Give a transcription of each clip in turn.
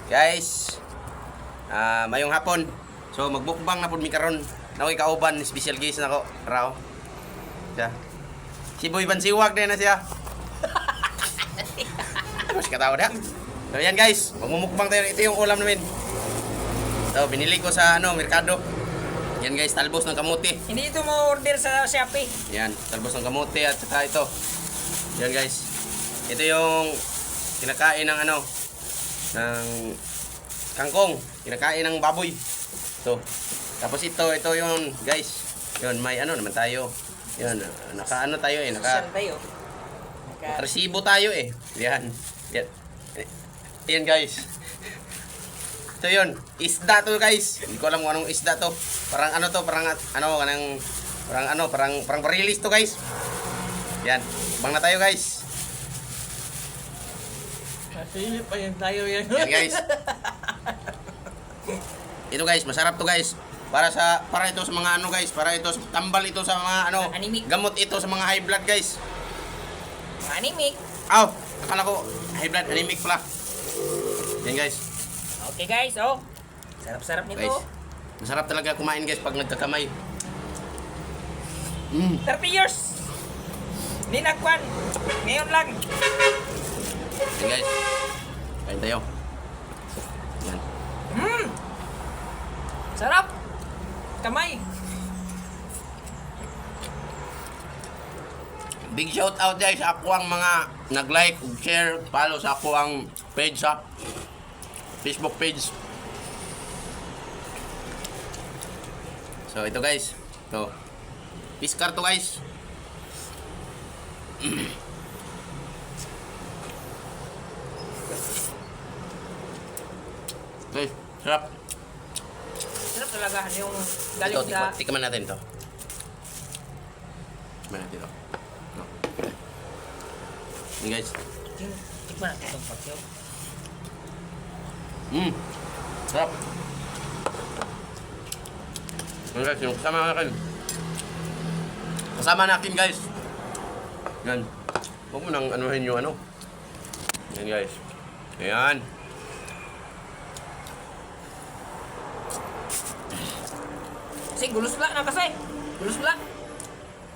Guys, mayong hapon. So magbukbang na pud mi karon. Nakoy kauban special guest nako raw. Siya. Si Boy Bansiwag din na siya. Mas katawa na. So yan guys, magmumukbang tayo. Ito yung ulam namin. So binili ko sa merkado. Yan guys, talbos ng kamote. Hindi ito mo order sa Shopee. Yan, talbos ng kamote at saka ito. Yan guys. Ito yung kinakain ng ng kangkong, kinakain ng baboy. So, tapos ito yung guys. Yun, may naman tayo. Yun, naka tayo Social tayo. resibo tayo Yan. Yan. Yan guys. Ito yun, isda to guys. Hindi ko alam kung anong isda to. Parang parang barilis to guys. Yan, bang na tayo guys. Pili pa yan tayo yan. Yan guys. Ito guys, masarap to guys. Para ito sa mga guys, para ito tambal ito sa mga Anemic. gamot ito sa mga high blood guys. Anemic. Aw, akala ko high blood, anemic pala. Yan guys. Okay guys, oh. Sarap-sarap nito. Guys, masarap talaga kumain guys pag nagkakamay. 30 years. Hindi nagkwan. Ngayon lang. Yan guys. Kain tayo. Yan. Sarap. Kamay. Big shout out guys sa ako ang mga nag-like, share, follow sa ako ang page sa Facebook page. So ito guys. Ito. Piskar to guys. Guys, sarap. Sarap talaga yung galing Ito, sa... tikman natin to. Tikman natin to. No. Yan guys. Tikman natin itong pagyaw. Sarap. Yan guys, yung kasama natin. Kasama natin guys. Yan. Huwag mo nang anuhin yung Yan guys. Ayan. Kasi gulos lang na kasi. Gulos lang.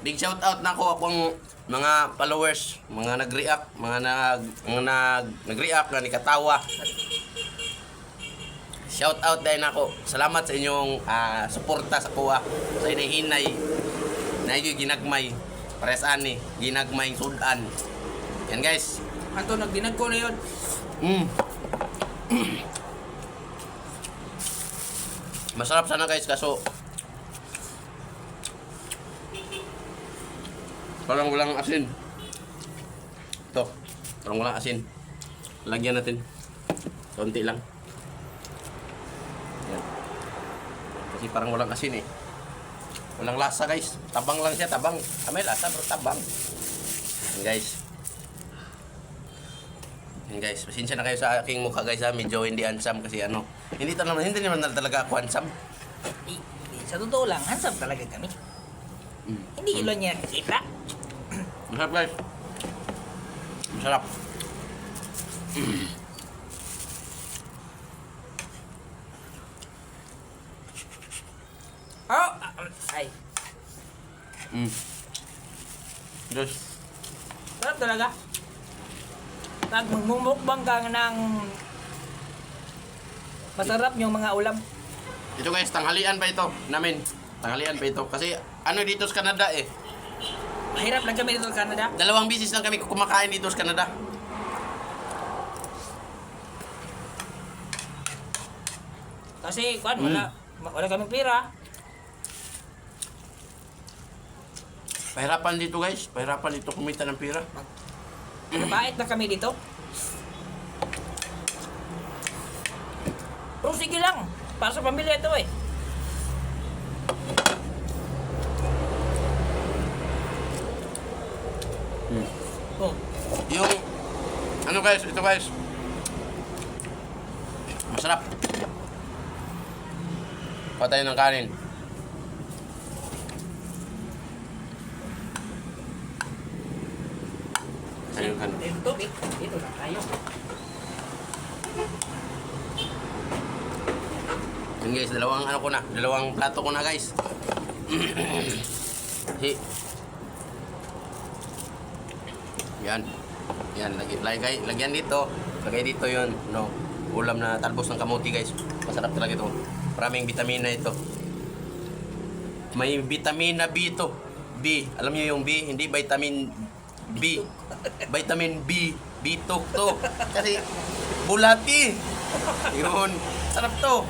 Big shout out na ako akong mga followers, mga nag-react, mga nag-react na nikatawa. Shout out din ako. Salamat sa inyong suporta sa kuha. Sa hinahinay na yung ginagmay. Pares ani, ginagmay sudan. Yan guys. Ato nagdinag ko na yun. Masarap sana guys kaso parang walang asin. Ito, parang walang asin. Lagyan natin. Konti lang. Yan. Kasi parang walang asin Walang lasa guys. Tabang lang siya, tabang. May lasa pero tabang. Yan guys. Yan guys, pasensya na kayo sa aking mukha guys medyo hindi handsome kasi hindi naman talaga ako handsome. Sa totoo lang, handsome talaga kami. Hindi ilo niya nakikita. Masarap guys. Masarap. Oh! Ay. Guys. Sarap talaga. Pag magmumukbang ka ng masarap yung mga ulam. Ito guys, tanghalian pa ito namin. Tanghalian pa ito. Kasi dito sa Canada Mahirap lang kami dito sa Canada. 2 beses lang kami kumakain dito sa Canada. Kasi wala kaming pera. Pahirapan dito guys. Pahirapan dito kumita ng pera. Nabait na kami dito. Pero sige lang. Para sa pamilya ito Oh. Yung guys, ito guys. Masarap. Patay ng kanin. Ayun kan. Ito na tayo. Yun guys, dalawang plato ko na guys. Si. Yan. Yan, lagyan dito. Lagay dito yun, no. Ulam na talbos ng kamuti guys. Masarap talaga ito. Maraming vitamina ito. May vitamina B ito. B. Alam niyo yung B? Hindi vitamin B. Vitamin B. B2 to. Kasi bulati. Yun. Sarap to.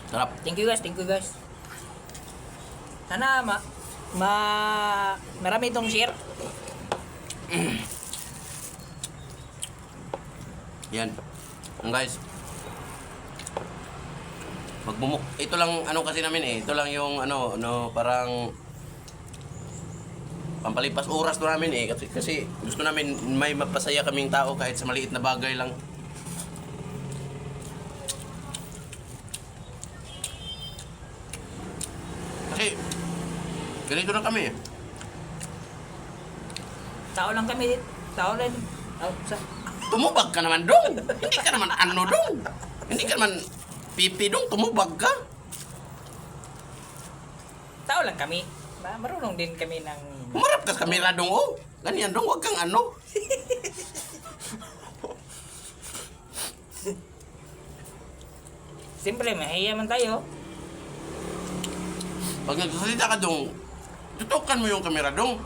Sarap. Thank you guys. Sana marami itong share. Yan. Ang guys. Magbumuk. Ito lang ano kasi namin eh. Ito lang yung parang pampalipas oras to namin eh. Kasi gusto namin may mapasaya kaming tao kahit sa maliit na bagay lang. Kasi ganito na kami eh. Tao lang kami. Tao rin. Tumubag ka naman dong. Hindi ka naman dong. Hindi ka naman pipi dong. Tumubag ka. Tao lang kami. Marunong din kami ng... Humarap ka sa kamera dong oh. Ganyan dong. Huwag kang ano. Siyempre, mahiya man tayo. Pag nagsasalita ka dong, tutukan mo yung kamera dong.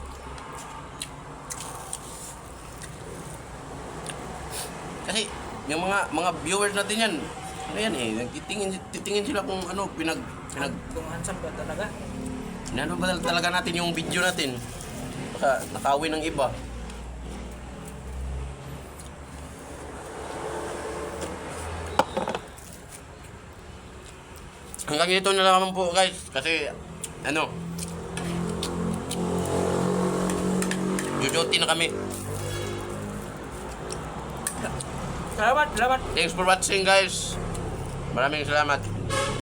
Kasi yung mga viewers natin yan, ano yan eh, titingin sila kung ano, Kung handsome ka talaga. Ano ba talaga natin yung video natin? Baka nakawin ng iba. Hanggang ito na lang po guys. Kasi, jujuti na kami. Salamat. Thanks for watching guys. Maraming salamat.